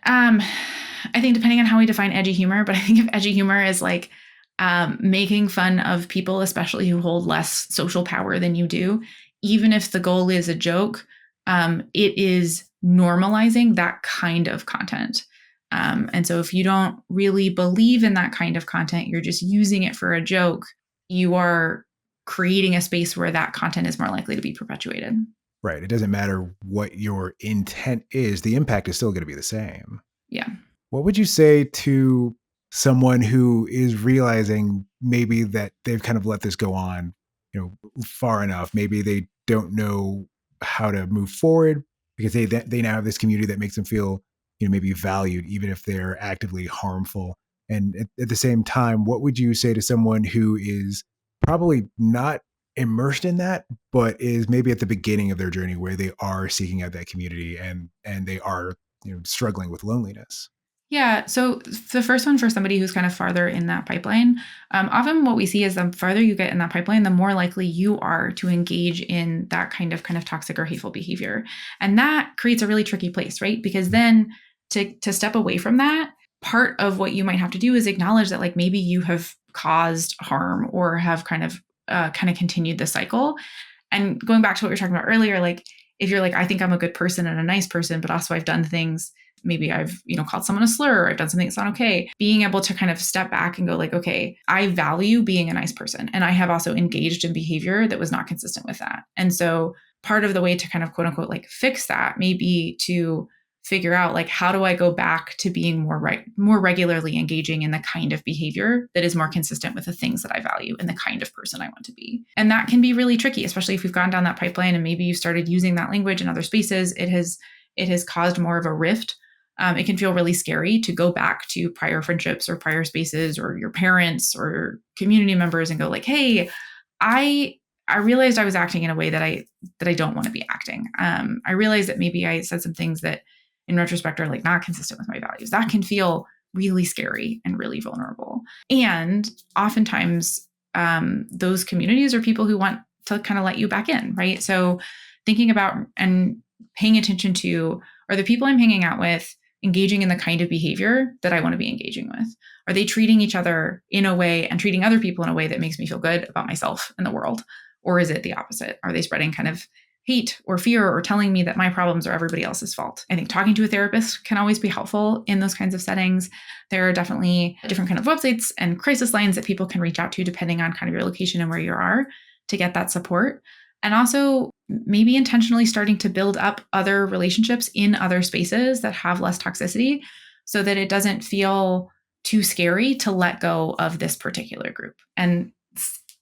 I think depending on how we define edgy humor, but I think if edgy humor is like making fun of people, especially who hold less social power than you do, even if the goal is a joke, it is normalizing that kind of content. And so if you don't really believe in that kind of content, you're just using it for a joke, you are creating a space where that content is more likely to be perpetuated. Right. It doesn't matter what your intent is, the impact is still going to be the same. Yeah. What would you say to someone who is realizing maybe that they've kind of let this go on, far enough? Maybe they don't know how to move forward because they now have this community that makes them feel, maybe valued, even if they're actively harmful. And at the same time, what would you say to someone who is probably not immersed in that, but is maybe at the beginning of their journey where they are seeking out that community and they are, struggling with loneliness? Yeah. So the first one for somebody who's kind of farther in that pipeline, often what we see is the farther you get in that pipeline, the more likely you are to engage in that kind of toxic or hateful behavior. And that creates a really tricky place, right? Because then to step away from that, part of what you might have to do is acknowledge that, like, maybe you have caused harm or have kind of continued the cycle. And going back to what we were talking about earlier, like, if you're like, I think I'm a good person and a nice person, but also I've done things, maybe I've, called someone a slur, or I've done something that's not okay, being able to kind of step back and go like, okay, I value being a nice person. And I have also engaged in behavior that was not consistent with that. And so part of the way to kind of quote unquote like fix that may be to figure out, like, how do I go back to being more regularly engaging in the kind of behavior that is more consistent with the things that I value and the kind of person I want to be. And that can be really tricky, especially if we've gone down that pipeline and maybe you started using that language in other spaces. It has caused more of a rift. It can feel really scary to go back to prior friendships or prior spaces or your parents or community members and go like, hey, I realized I was acting in a way that I don't want to be acting. I realized that maybe I said some things that in retrospect are like not consistent with my values. That can feel really scary and really vulnerable. And oftentimes those communities are people who want to kind of let you back in, right? So thinking about and paying attention to, are the people I'm hanging out with engaging in the kind of behavior that I want to be engaging with? Are they treating each other in a way and treating other people in a way that makes me feel good about myself and the world? Or is it the opposite? Are they spreading kind of hate or fear or telling me that my problems are everybody else's fault? I think talking to a therapist can always be helpful in those kinds of settings. There are definitely different kind of websites and crisis lines that people can reach out to depending on kind of your location and where you are to get that support. And also maybe intentionally starting to build up other relationships in other spaces that have less toxicity so that it doesn't feel too scary to let go of this particular group. And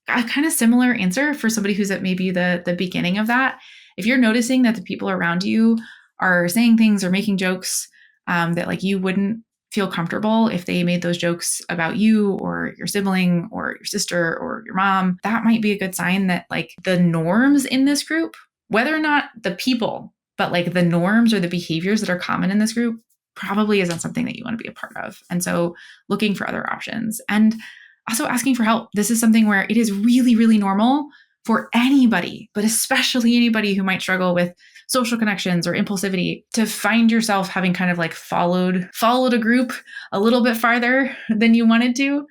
a kind of similar answer for somebody who's at maybe the beginning of that. If you're noticing that the people around you are saying things or making jokes that like you wouldn't feel comfortable if they made those jokes about you or your sibling or your sister or your mom, that might be a good sign that like the norms in this group, whether or not the people, but like the norms or the behaviors that are common in this group probably isn't something that you want to be a part of. And so looking for other options and also asking for help. This is something where it is really, really normal for anybody, but especially anybody who might struggle with social connections or impulsivity, to find yourself having kind of like followed a group a little bit farther than you wanted to.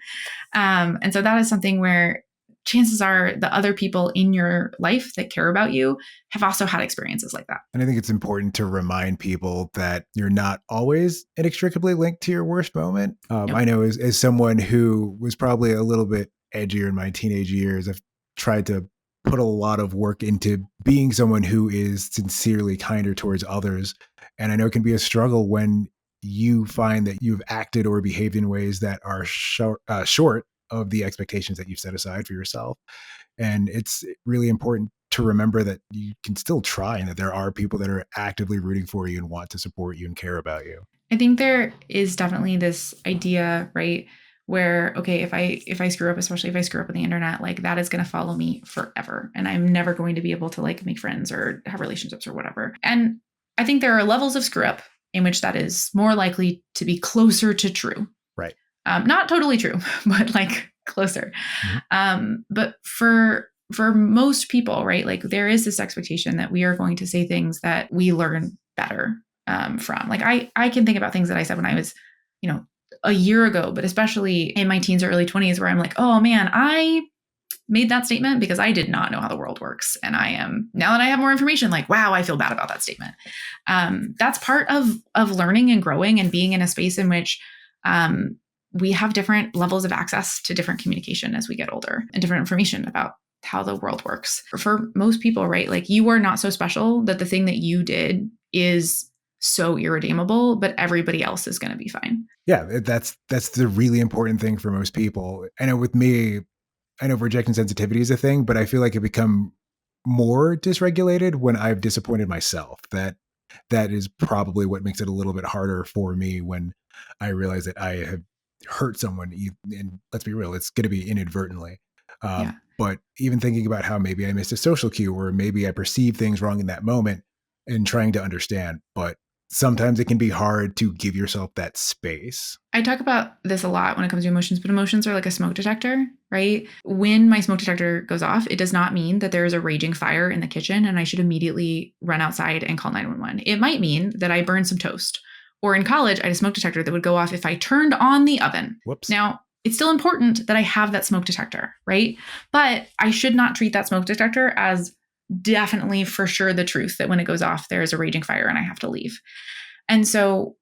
And so that is something where chances are the other people in your life that care about you have also had experiences like that. And I think it's important to remind people that you're not always inextricably linked to your worst moment. Nope. I know as someone who was probably a little bit edgier in my teenage years, I've tried to put a lot of work into being someone who is sincerely kinder towards others. And I know it can be a struggle when you find that you've acted or behaved in ways that are short of the expectations that you've set aside for yourself. And it's really important to remember that you can still try and that there are people that are actively rooting for you and want to support you and care about you. I think there is definitely this idea, right, where, okay, if I screw up, especially if I screw up on the internet, like that is going to follow me forever. And I'm never going to be able to like make friends or have relationships or whatever. And I think there are levels of screw up in which that is more likely to be closer to true. Right. Not totally true, but like closer. Mm-hmm. But for most people, right, like there is this expectation that we are going to say things that we learn better from. Like I can think about things that I said when I was, a year ago, but especially in my teens or early 20s, where I'm like, oh man, I made that statement because I did not know how the world works. And I am, now that I have more information, like, wow, I feel bad about that statement. That's part of learning and growing and being in a space in which we have different levels of access to different communication as we get older and different information about how the world works. For most people, right, like you are not so special that the thing that you did is so irredeemable, but everybody else is going to be fine. Yeah, that's the really important thing for most people. I know with me, I know rejection sensitivity is a thing, but I feel like it become more dysregulated when I've disappointed myself. That is probably what makes it a little bit harder for me when I realize that I have hurt someone. And let's be real, it's going to be inadvertently. But even thinking about how maybe I missed a social cue or maybe I perceived things wrong in that moment and trying to understand, but sometimes it can be hard to give yourself that space. I talk about this a lot when it comes to emotions, but emotions are like a smoke detector, right? When my smoke detector goes off, it does not mean that there is a raging fire in the kitchen and I should immediately run outside and call 911. It might mean that I burned some toast. Or in college, I had a smoke detector that would go off if I turned on the oven. Whoops. Now, it's still important that I have that smoke detector, right? But I should not treat that smoke detector as definitely for sure the truth that when it goes off, there is a raging fire and I have to leave. And so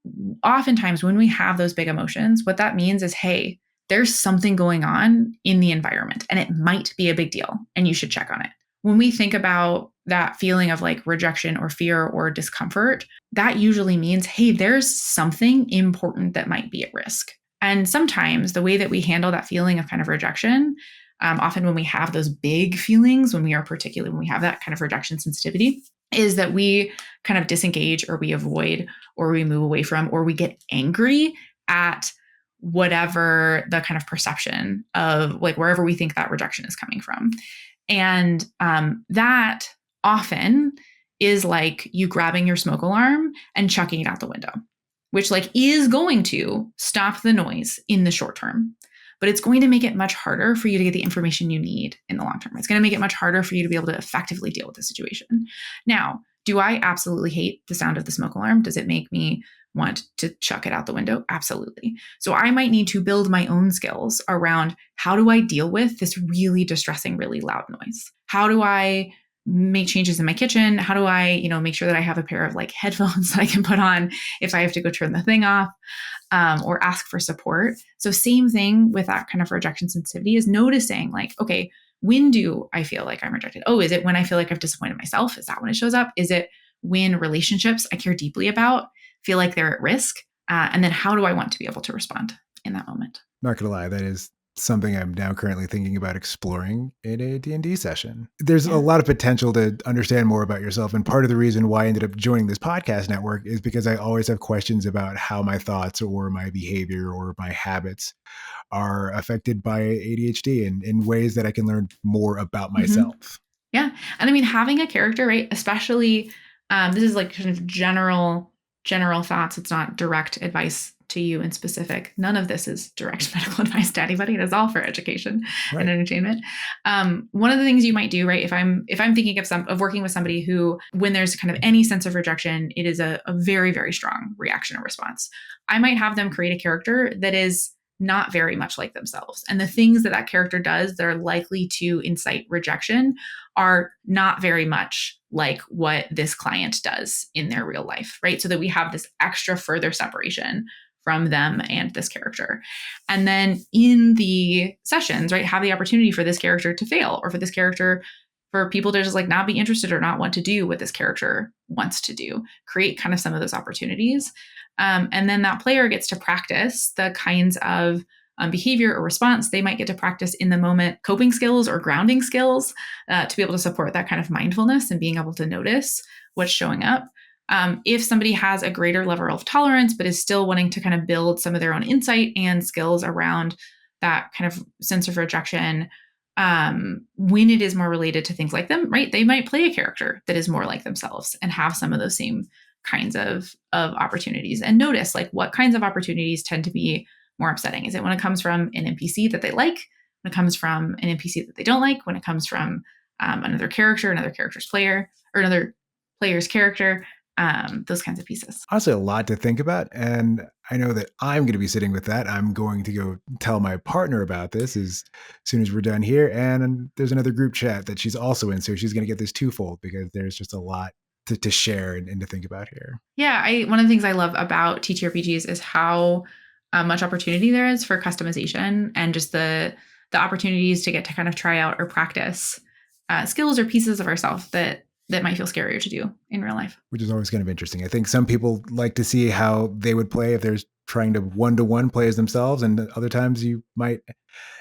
oftentimes when we have those big emotions, what that means is, hey, there's something going on in the environment and it might be a big deal and you should check on it. When we think about that feeling of like rejection or fear or discomfort, that usually means, hey, there's something important that might be at risk. And sometimes the way that we handle that feeling of kind of rejection, often when we have those big feelings, when we have that kind of rejection sensitivity, is that we kind of disengage or we avoid or we move away from or we get angry at whatever the kind of perception of like wherever we think that rejection is coming from. And that often is like you grabbing your smoke alarm and chucking it out the window, which like is going to stop the noise in the short term. But it's going to make it much harder for you to get the information you need in the long term. It's going to make it much harder for you to be able to effectively deal with the situation. Now, do I absolutely hate the sound of the smoke alarm? Does it make me want to chuck it out the window? Absolutely. So I might need to build my own skills around how do I deal with this really distressing, really loud noise? How do I make changes in my kitchen? How do I, make sure that I have a pair of like headphones that I can put on if I have to go turn the thing off? Or ask for support. So same thing with that kind of rejection sensitivity is noticing like, okay, when do I feel like I'm rejected? Oh, is it when I feel like I've disappointed myself? Is that when it shows up? Is it when relationships I care deeply about feel like they're at risk? And then how do I want to be able to respond in that moment? Not gonna lie, that is something I'm now currently thinking about exploring in a D&D session. There's a Yeah. lot of potential to understand more about yourself. And part of the reason why I ended up joining this podcast network is because I always have questions about how my thoughts or my behavior or my habits are affected by ADHD in ways that I can learn more about Mhm. myself. Yeah. And I mean, having a character, right? Especially, this is like kind of general thoughts. It's not direct advice to you in specific. None of this is direct medical advice to anybody. It is all for education and Right. entertainment. One of the things you might do, right? If I'm thinking of working with somebody who, when there's kind of any sense of rejection, it is a very, very strong reaction or response. I might have them create a character that is not very much like themselves. And the things that character does that are likely to incite rejection are not very much like what this client does in their real life, right? So that we have this extra further separation from them and this character. And then in the sessions, right, have the opportunity for this character to fail, or for people to just like not be interested or not want to do what this character wants to do. Create kind of some of those opportunities. And then that player gets to practice the kinds of behavior or response they might get to practice in the moment, coping skills or grounding skills to be able to support that kind of mindfulness and being able to notice what's showing up. If somebody has a greater level of tolerance, but is still wanting to kind of build some of their own insight and skills around that kind of sense of rejection, when it is more related to things like them, right? They might play a character that is more like themselves and have some of those same kinds of opportunities, and notice like what kinds of opportunities tend to be more upsetting. Is it when it comes from an NPC that they like, when it comes from an NPC that they don't like, when it comes from another character's player, or another player's character, those kinds of pieces. Honestly, a lot to think about. And I know that I'm going to be sitting with that. I'm going to go tell my partner about this as soon as we're done here. And there's another group chat that she's also in. So she's going to get this twofold because there's just a lot to share and to think about here. Yeah, one of the things I love about TTRPGs is how much opportunity there is for customization, and just the opportunities to get to kind of try out or practice skills or pieces of ourselves that might feel scarier to do in real life. Which is always kind of interesting. I think some people like to see how they would play if they're trying to one-to-one play as themselves. And other times you might,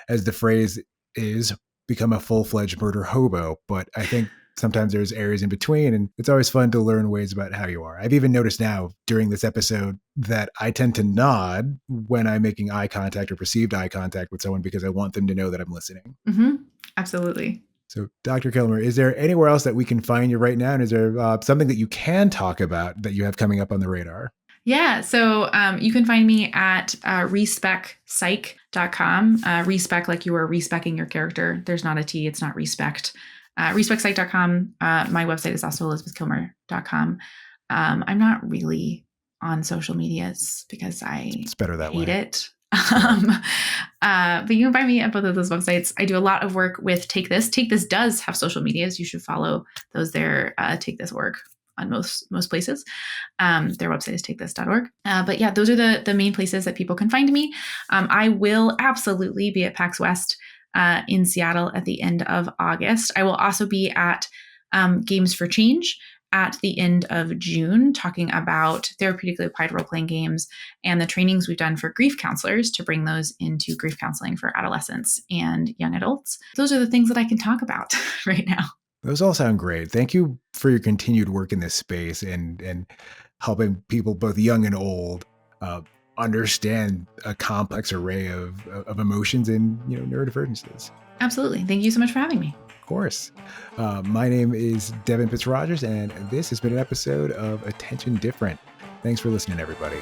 as the phrase is, become a full-fledged murder hobo. But I think sometimes there's areas in between, and it's always fun to learn ways about how you are. I've even noticed now during this episode that I tend to nod when I'm making eye contact or perceived eye contact with someone because I want them to know that I'm listening. Mm-hmm. Absolutely. So, Dr. Kilmer, is there anywhere else that we can find you right now? And is there something that you can talk about that you have coming up on the radar? Yeah. So you can find me at respecpsych.com. Respec, like you are respecing your character. There's not a T. It's not respect. Respecpsych.com. My website is also elizabethkilmer.com. I'm not really on social medias because It's better that hate way. it. But you can find me at both of those websites. I do a lot of work with Take This. Take This does have social medias. You should follow those there. Take This work on most places. Their website is takethis.org. But yeah, those are the main places that people can find me. I will absolutely be at PAX West in Seattle at the end of August. I will also be at Games for Change at the end of June, talking about therapeutically applied role-playing games and the trainings we've done for grief counselors to bring those into grief counseling for adolescents and young adults. Those are the things that I can talk about right now. Those all sound great. Thank you for your continued work in this space and helping people, both young and old, understand a complex array of emotions and neurodivergences. Absolutely. Thank you so much for having me. Of course. My name is Devin Pitts-Rogers, and this has been an episode of Attention Different. Thanks for listening, everybody.